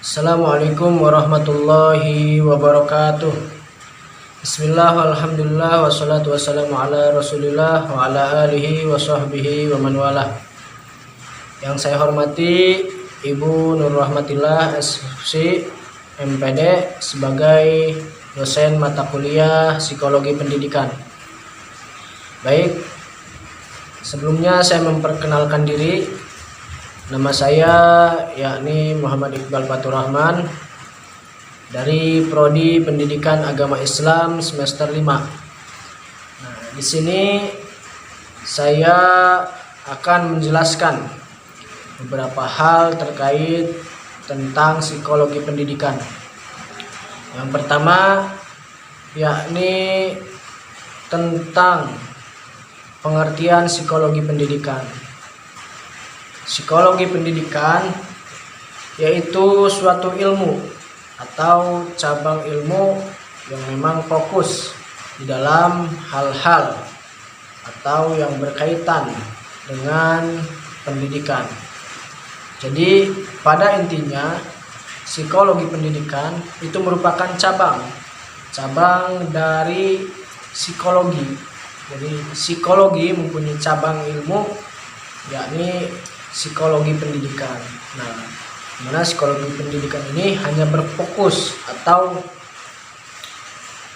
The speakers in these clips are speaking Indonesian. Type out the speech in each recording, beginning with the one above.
Assalamualaikum warahmatullahi wabarakatuh. Bismillah, alhamdulillah, wassalatu wassalamu ala rasulillah wa ala alihi wa sahbihi wa man walah. Yang saya hormati Ibu Nur Rahmatillah SC MPD sebagai dosen mata kuliah Psikologi Pendidikan. Baik, sebelumnya saya memperkenalkan diri. Nama saya yakni Muhammad Iqbal Faturrahman dari Prodi Pendidikan Agama Islam semester 5. Nah, di sini saya akan menjelaskan beberapa hal terkait tentang psikologi pendidikan. Yang pertama yakni tentang pengertian psikologi pendidikan. Psikologi pendidikan yaitu suatu ilmu atau cabang ilmu yang memang fokus di dalam hal-hal atau yang berkaitan dengan pendidikan. Jadi pada intinya psikologi pendidikan itu merupakan cabang dari psikologi. Jadi psikologi mempunyai cabang ilmu yakni psikologi pendidikan. Nah, mana psikologi pendidikan ini hanya berfokus atau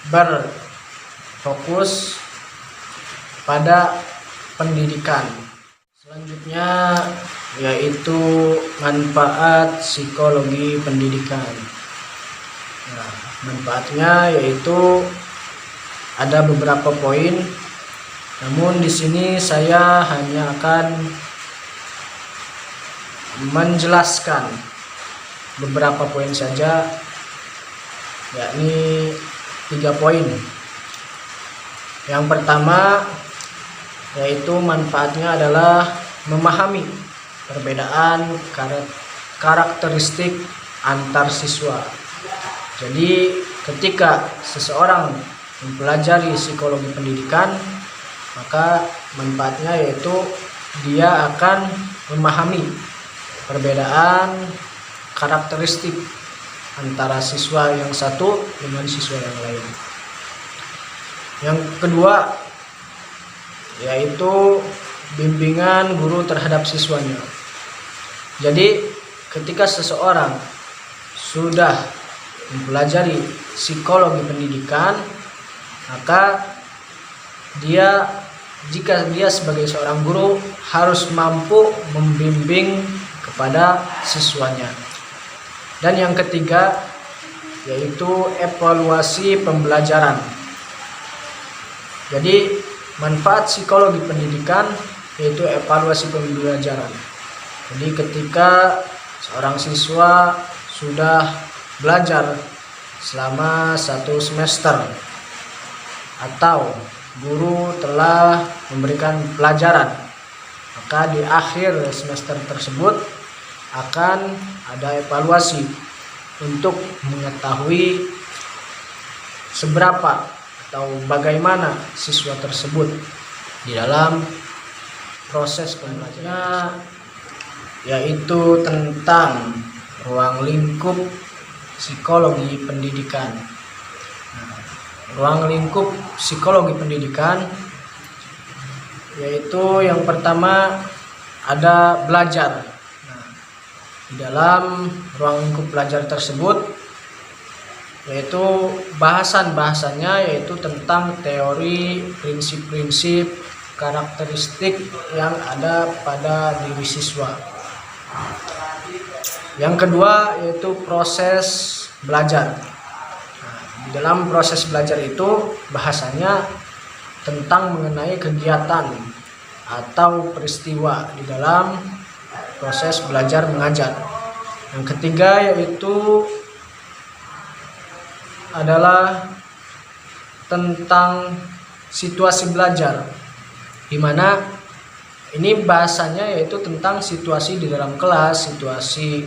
berfokus pada pendidikan. Selanjutnya yaitu manfaat psikologi pendidikan. Nah, manfaatnya yaitu ada beberapa poin. Namun di sini saya hanya akan menjelaskan beberapa poin saja, yakni 3 poin. Yang pertama yaitu manfaatnya adalah memahami perbedaan karakteristik antar siswa. Jadi ketika seseorang mempelajari psikologi pendidikan, maka manfaatnya yaitu dia akan memahami perbedaan karakteristik antara siswa yang satu dengan siswa yang lain. Yang kedua yaitu bimbingan guru terhadap siswanya. Jadi ketika seseorang sudah mempelajari psikologi pendidikan, maka jika dia sebagai seorang guru harus mampu membimbing kepada siswanya. Dan yang ketiga yaitu evaluasi pembelajaran. Jadi manfaat psikologi pendidikan yaitu evaluasi pembelajaran. Jadi ketika seorang siswa sudah belajar selama 1 semester atau guru telah memberikan pelajaran, maka di akhir semester tersebut akan ada evaluasi untuk mengetahui seberapa atau bagaimana siswa tersebut di dalam proses pembelajarannya, yaitu tentang ruang lingkup psikologi pendidikan. Ruang lingkup psikologi pendidikan yaitu yang pertama ada belajar. Nah, di dalam ruang lingkup belajar tersebut yaitu bahasannya yaitu tentang teori, prinsip-prinsip, karakteristik yang ada pada diri siswa. Yang kedua yaitu proses belajar. Di dalam proses belajar itu bahasanya tentang mengenai kegiatan atau peristiwa di dalam proses belajar mengajar. Yang ketiga yaitu adalah tentang situasi belajar, di mana ini bahasanya yaitu tentang situasi di dalam kelas, situasi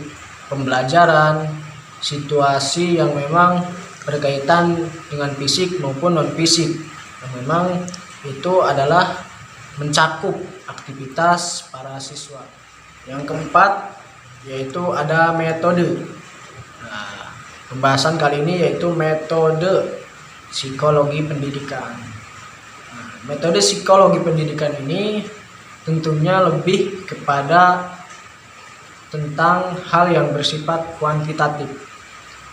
pembelajaran, situasi yang memang berkaitan dengan fisik maupun non fisik, yang memang itu adalah mencakup aktivitas para siswa. Yang keempat yaitu ada metode. Pembahasan kali ini yaitu metode psikologi pendidikan. Nah, metode psikologi pendidikan ini tentunya lebih kepada tentang hal yang bersifat kuantitatif,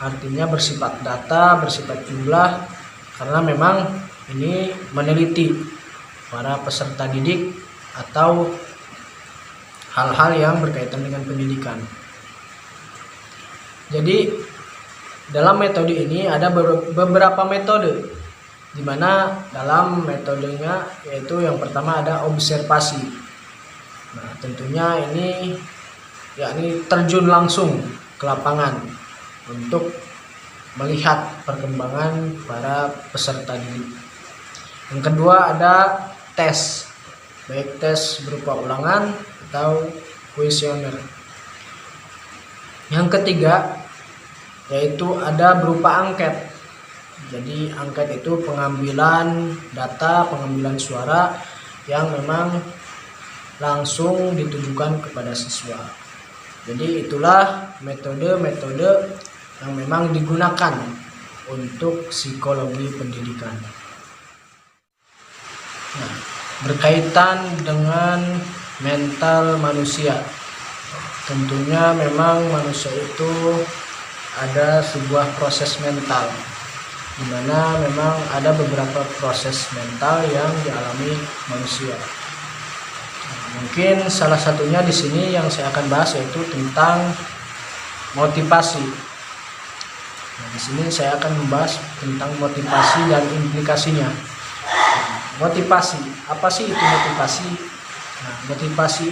artinya bersifat data, bersifat jumlah, karena memang ini meneliti para peserta didik atau hal-hal yang berkaitan dengan pendidikan. Jadi dalam metode ini ada beberapa metode, di mana dalam metodenya yaitu yang pertama ada observasi. Nah, tentunya ini yakni terjun langsung ke lapangan untuk melihat perkembangan para peserta didik. Yang kedua ada tes, baik tes berupa ulangan atau kuesioner. Yang ketiga yaitu ada berupa angket. Jadi angket itu pengambilan data, pengambilan suara yang memang langsung ditujukan kepada siswa. Jadi itulah metode-metode yang memang digunakan untuk psikologi pendidikan. Nah, berkaitan dengan mental manusia, tentunya memang manusia itu ada sebuah proses mental, di mana memang ada beberapa proses mental yang dialami manusia. Mungkin salah satunya di sini yang saya akan bahas yaitu tentang motivasi. Nah, di sini saya akan membahas tentang motivasi dan implikasinya. Motivasi, apa sih itu motivasi? Nah, motivasi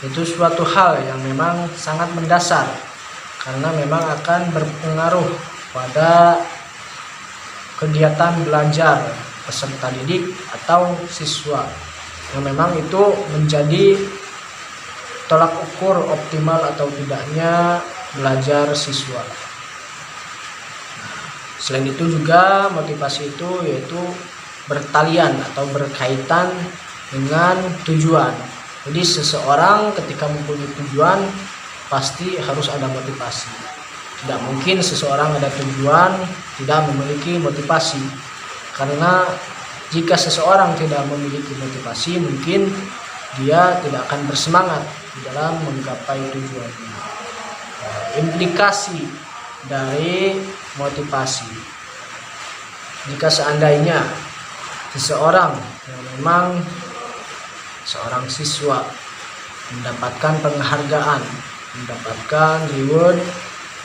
itu suatu hal yang memang sangat mendasar, karena memang akan berpengaruh pada kegiatan belajar peserta didik atau siswa, yang memang itu menjadi tolak ukur optimal atau tidaknya belajar siswa. Selain itu juga motivasi itu yaitu bertalian atau berkaitan dengan tujuan. Jadi seseorang ketika mempunyai tujuan pasti harus ada motivasi. Tidak mungkin seseorang ada tujuan tidak memiliki motivasi, karena jika seseorang tidak memiliki motivasi mungkin dia tidak akan bersemangat di dalam menggapai tujuannya. Implikasi dari motivasi, jika seandainya seseorang yang memang seorang siswa mendapatkan penghargaan, mendapatkan reward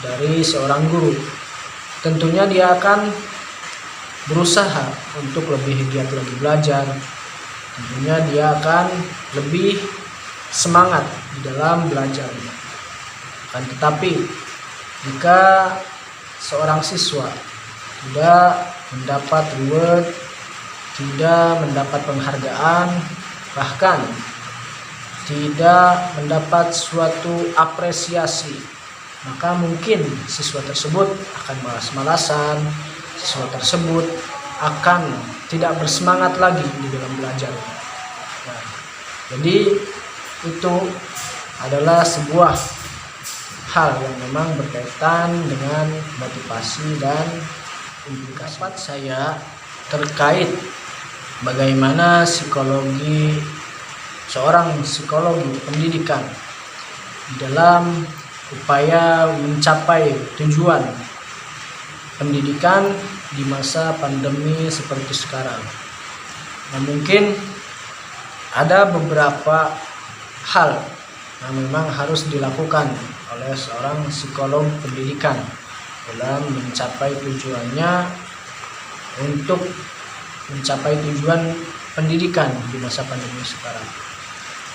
dari seorang guru, tentunya dia akan berusaha untuk lebih giat lagi belajar. Tentunya dia akan lebih semangat di dalam belajarnya. Akan tetapi jika seorang siswa tidak mendapat reward, tidak mendapat penghargaan, bahkan tidak mendapat suatu apresiasi, maka mungkin siswa tersebut akan malas-malasan, siswa tersebut akan tidak bersemangat lagi di dalam belajar. Nah, jadi itu adalah sebuah hal yang memang berkaitan dengan motivasi dan implikasi. Pendapat saya terkait bagaimana seorang psikologi pendidikan dalam upaya mencapai tujuan pendidikan di masa pandemi seperti sekarang. Nah, mungkin ada beberapa hal yang memang harus dilakukan oleh seorang psikolog pendidikan dalam mencapai tujuannya untuk mencapai tujuan pendidikan di masa pandemi sekarang.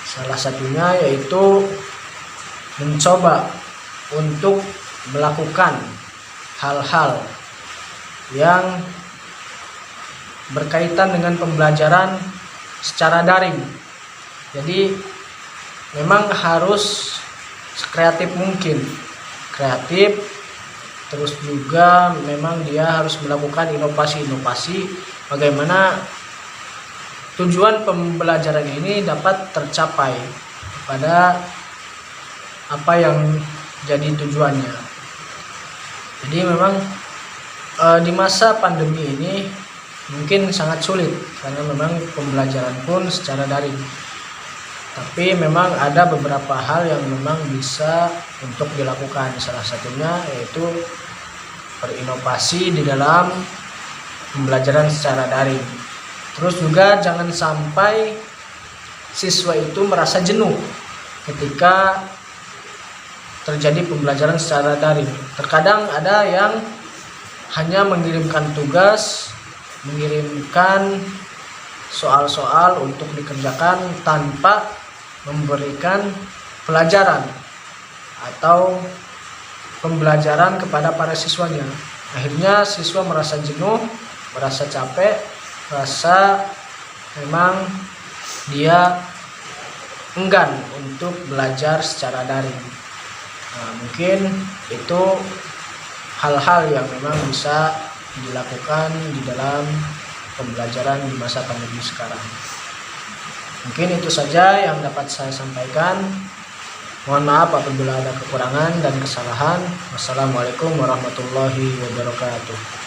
Salah satunya yaitu mencoba untuk melakukan hal-hal yang berkaitan dengan pembelajaran secara daring. Jadi memang harus sekreatif mungkin, kreatif, terus juga memang dia harus melakukan inovasi-inovasi bagaimana tujuan pembelajaran ini dapat tercapai pada apa yang jadi tujuannya. Jadi memang di masa pandemi ini mungkin sangat sulit karena memang pembelajaran pun secara daring. Tapi memang ada beberapa hal yang memang bisa untuk dilakukan. Salah satunya yaitu berinovasi di dalam pembelajaran secara daring. Terus juga jangan sampai siswa itu merasa jenuh ketika terjadi pembelajaran secara daring. Terkadang ada yang hanya mengirimkan tugas, mengirimkan soal-soal untuk dikerjakan tanpa memberikan pelajaran atau pembelajaran kepada para siswanya. Akhirnya siswa merasa jenuh, merasa capek, merasa memang dia enggan untuk belajar secara daring. Nah, mungkin itu hal-hal yang memang bisa dilakukan di dalam pembelajaran di masa pandemi sekarang. Mungkin itu saja yang dapat saya sampaikan. Mohon maaf apabila ada kekurangan dan kesalahan. Wassalamualaikum warahmatullahi wabarakatuh.